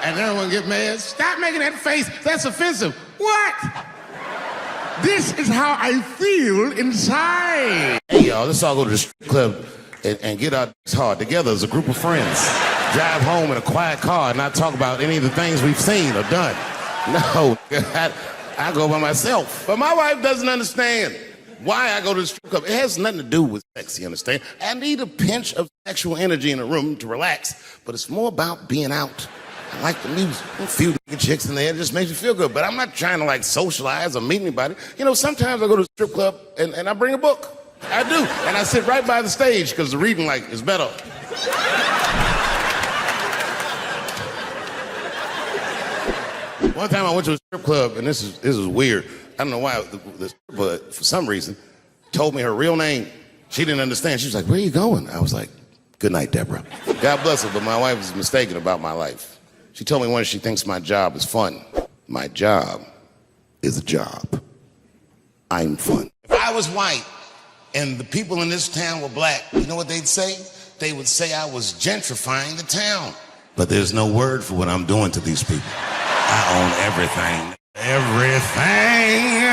And everyone get mad. Stop making that face. That's offensive. What? This is how I feel inside. Hey, y'all, let's all go to the strip club and get our dicks hard together as a group of friends. Drive home in a quiet car and not talk about any of the things we've seen or done. No, I go by myself. But my wife doesn't understand why I go to the strip club. It has nothing to do with sex, you understand? I need a pinch of sexual energy in the room to relax, but it's more about being out. I like the music. A few chicks in there, it just makes you feel good. But I'm not trying to like socialize or meet anybody. You know, sometimes I go to the strip club and I bring a book. I do. And I sit right by the stage because the reading like is better. One time I went to a strip club, and this is weird. I don't know why, but for some reason, told me her real name. She didn't understand. She was like, "Where are you going?" I was like, "Good night, Deborah." God bless her, but my wife is mistaken about my life. She told me once she thinks my job is fun. My job is a job. I'm fun. If I was white and the people in this town were black, you know what they'd say? They would say I was gentrifying the town. But there's no word for what I'm doing to these people. I own everything. Everything.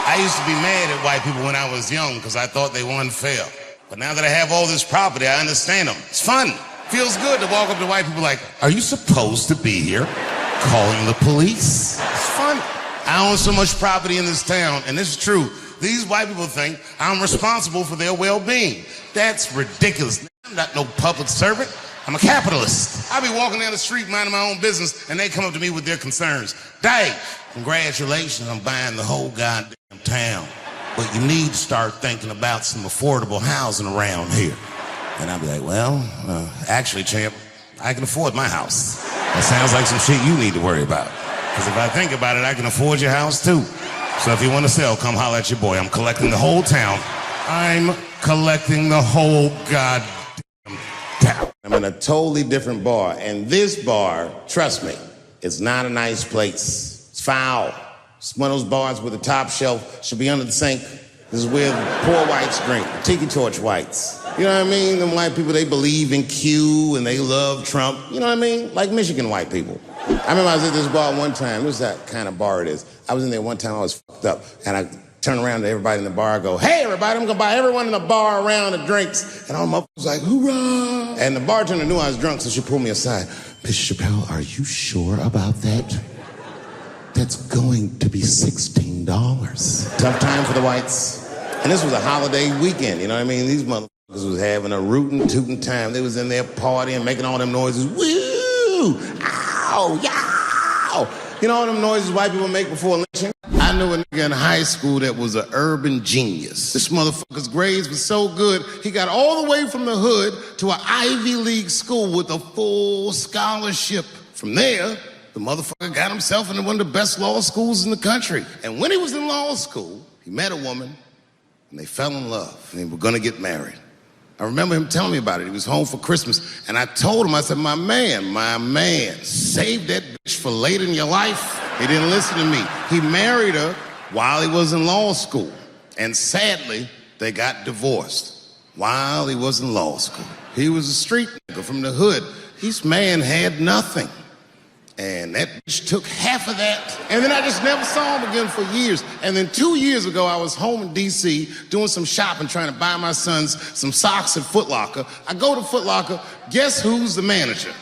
I used to be mad at white people when I was young because I thought they were unfair. But now that I have all this property, I understand them. It's fun. Feels good to walk up to white people like, "Are you supposed to be here?" Calling the police. It's fun. I own so much property in this town, and this is true. These white people think I'm responsible for their well-being. That's ridiculous. I'm not no public servant. I'm a capitalist. I be walking down the street minding my own business, and they come up to me with their concerns. "Dave, congratulations on buying the whole goddamn town. But you need to start thinking about some affordable housing around here." And I'd be like, "Well, actually, champ, I can afford my house. That sounds like some shit you need to worry about. Because if I think about it, I can afford your house too. So if you want to sell, come holler at your boy. I'm collecting the whole town. I'm collecting the whole goddamn town." I'm in a totally different bar, and this bar, trust me, it's not a nice place. It's foul. It's one of those bars where the top shelf should be under the sink. This is where the poor whites drink, tiki torch whites. You know what I mean? Them white people, they believe in Q and they love Trump. You know what I mean? Like Michigan white people. I remember I was at this bar one time. This is that kind of bar it is. I was in there one time, I was fucked up. And I turned around to everybody in the bar, I go, "Hey, everybody, I'm gonna buy everyone in the bar around the drinks." And all my was like, "Hoorah!" And the bartender knew I was drunk, so she pulled me aside. "Mr. Chappelle, are you sure about that? That's going to be $16. Tough time for the whites. And this was a holiday weekend, you know what I mean? These motherfuckers was having a rootin' tootin' time. They was in there partying, making all them noises. Woo! Ow! Yow! You know all them noises white people make before lynching? I knew a nigga in high school that was an urban genius. This motherfucker's grades was so good, he got all the way from the hood to an Ivy League school with a full scholarship. From there, the motherfucker got himself into one of the best law schools in the country. And when he was in law school, he met a woman, and they fell in love, and they were gonna get married. I remember him telling me about it. He was home for Christmas, and I told him, I said, my man, save that bitch for later in your life. He didn't listen to me. He married her while he was in law school, and sadly, they got divorced while he was in law school. He was a street nigga from the hood. This man had nothing. And that bitch took half of that. And then I just never saw him again for years. And then 2 years ago, I was home in D.C. doing some shopping, trying to buy my sons some socks at Foot Locker. I go to Foot Locker. Guess who's the manager?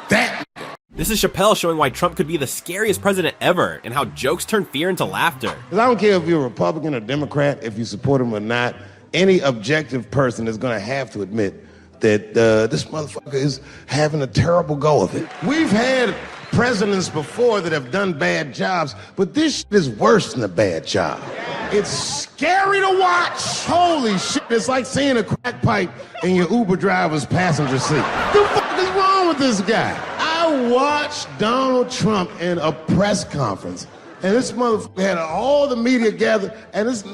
That nigga. This is Chappelle showing why Trump could be the scariest president ever and how jokes turn fear into laughter. Because I don't care if you're a Republican or Democrat, if you support him or not, any objective person is going to have to admit that this motherfucker is having a terrible go of it. We've had presidents before that have done bad jobs, but this shit is worse than a bad job. It's scary to watch. Holy shit, it's like seeing a crack pipe in your Uber driver's passenger seat. The fuck is wrong with this guy? I watched Donald Trump in a press conference, and this motherfucker had all the media gathered, and this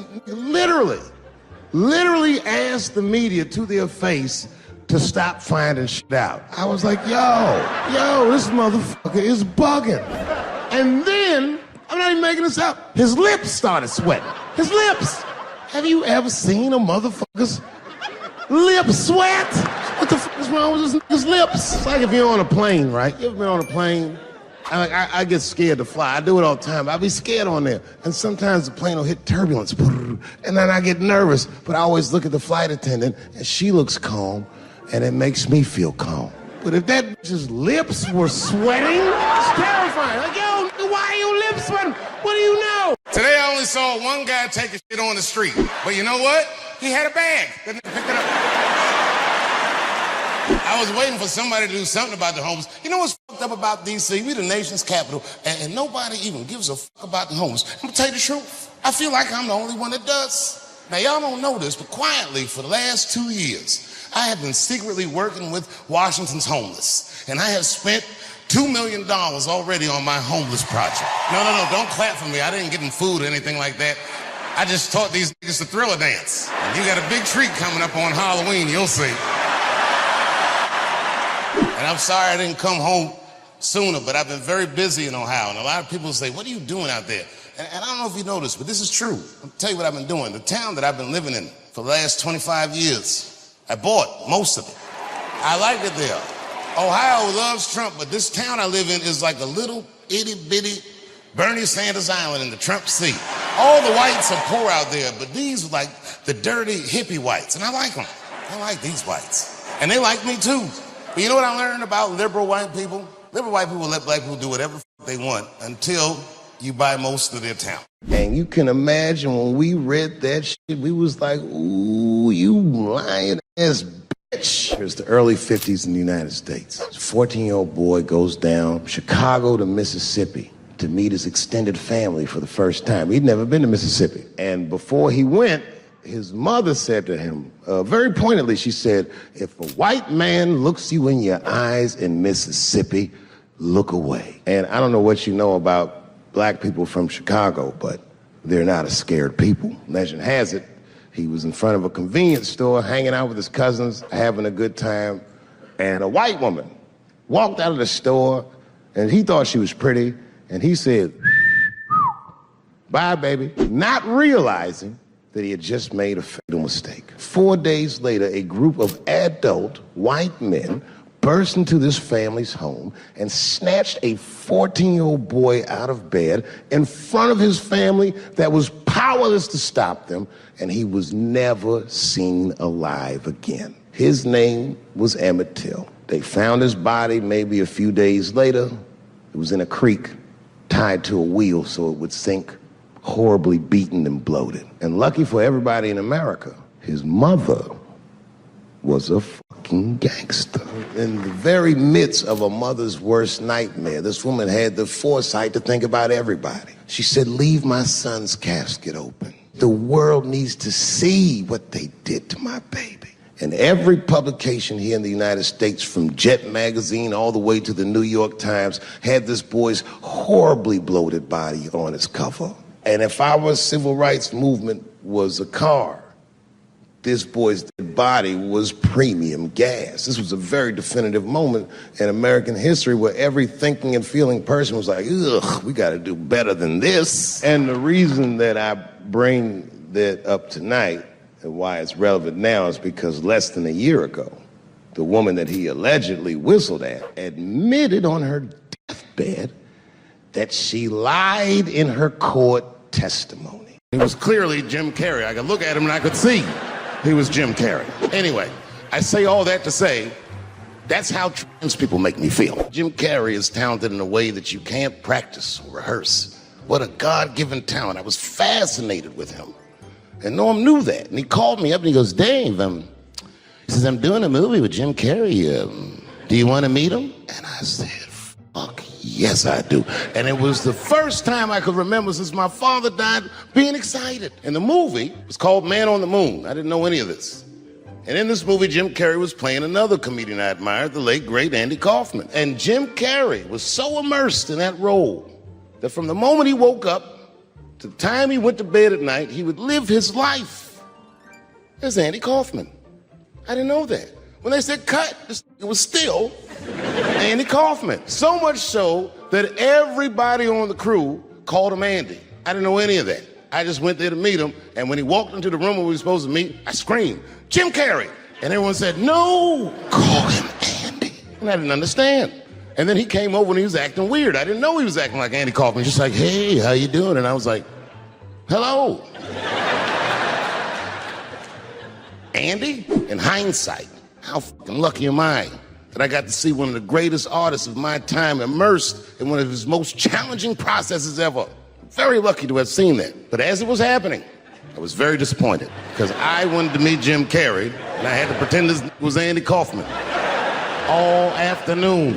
literally asked the media to their face to stop finding shit out. I was like, yo, this motherfucker is bugging. And then, I'm not even making this up, his lips started sweating. His lips. Have you ever seen a motherfucker's lip sweat? What the fuck is wrong with this nigga's lips? It's like if you're on a plane, right? You ever been on a plane? I get scared to fly. I do it all the time. I be scared on there. And sometimes the plane will hit turbulence. And then I get nervous. But I always look at the flight attendant, and she looks calm. And it makes me feel calm. But if that bitch's lips were sweating, it's terrifying. Like, yo, why are your lips sweating? What do you know? Today I only saw one guy take a shit on the street. But you know what? He had a bag. That nigga picked it up. I was waiting for somebody to do something about the homeless. You know what's fucked up about D.C.? We the nation's capital, and nobody even gives a fuck about the homeless. I'm gonna tell you the truth. I feel like I'm the only one that does. Now, y'all don't know this, but quietly for the last 2 years, I have been secretly working with Washington's homeless, and I have spent $2 million already on my homeless project. No, don't clap for me. I didn't get them food or anything like that. I just taught these niggas to Thriller dance. And you got a big treat coming up on Halloween, you'll see. And I'm sorry I didn't come home sooner, but I've been very busy in Ohio, and a lot of people say, what are you doing out there? And I don't know if you know this, but this is true. I'll tell you what I've been doing. The town that I've been living in for the last 25 years, I bought most of it. I like it there. Ohio loves Trump, but this town I live in is like a little itty-bitty Bernie Sanders Island in the Trump Sea. All the whites are poor out there, but these are like the dirty hippie whites, and I like them. I like these whites. And they like me too. But you know what I learned about liberal white people? Liberal white people let black people do whatever they want until you buy most of their town. And you can imagine when we read that shit, we was like, ooh, you lying ass bitch. It's the early 50s in the United States. A 14-year-old boy goes down Chicago to Mississippi to meet his extended family for the first time. He'd never been to Mississippi. And before he went, his mother said to him, very pointedly, she said, if a white man looks you in your eyes in Mississippi, look away. And I don't know what you know about black people from Chicago, but they're not a scared people. Legend has it, he was in front of a convenience store, hanging out with his cousins, having a good time, and a white woman walked out of the store, and he thought she was pretty, and he said, bye, baby, not realizing that he had just made a fatal mistake. 4 days later, a group of adult white men burst into this family's home and snatched a 14-year-old boy out of bed in front of his family that was powerless to stop them, and he was never seen alive again. His name was Emmett Till. They found his body maybe a few days later. It was in a creek, tied to a wheel so it would sink, horribly beaten and bloated. And lucky for everybody in America, his mother was a fucking gangster. In the very midst of a mother's worst nightmare, this woman had the foresight to think about everybody. She said, leave my son's casket open. The world needs to see what they did to my baby. And every publication here in the United States, from Jet Magazine all the way to the New York Times, had this boy's horribly bloated body on its cover. And if our civil rights movement was a car, this boy's dead body was premium gas. This was a very definitive moment in American history where every thinking and feeling person was like, ugh, we got to do better than this. And the reason that I bring that up tonight and why it's relevant now is because less than a year ago, the woman that he allegedly whistled at admitted on her deathbed that she lied in her court testimony. It was clearly Jim Carrey. I could look at him and I could see he was Jim Carrey. Anyway, I say all that to say That's how trans people make me feel. Jim Carrey is talented in a way that you can't practice or rehearse. What a God-given talent. I was fascinated with him. And Norm knew that. And he called me up and he goes, Dave, he says, I'm doing a movie with Jim Carrey. Do you want to meet him? And I said, fuck, yes, I do. And it was the first time I could remember since my father died being excited. And the movie was called Man on the Moon. I didn't know any of this. And in this movie, Jim Carrey was playing another comedian I admired, the late, great Andy Kaufman. And Jim Carrey was so immersed in that role that from the moment he woke up to the time he went to bed at night, he would live his life as Andy Kaufman. I didn't know that. When they said cut, it was still Andy Kaufman. So much so that everybody on the crew called him Andy. I didn't know any of that. I just went there to meet him, and when he walked into the room where we were supposed to meet, I screamed, Jim Carrey! And everyone said, no, call him Andy. And I didn't understand. And then he came over and he was acting weird. I didn't know he was acting like Andy Kaufman. Just like, hey, how you doing? And I was like, hello. Andy? In hindsight, how fucking lucky am I that I got to see one of the greatest artists of my time immersed in one of his most challenging processes ever. Very lucky to have seen that. But as it was happening, I was very disappointed because I wanted to meet Jim Carrey and I had to pretend this was Andy Kaufman all afternoon.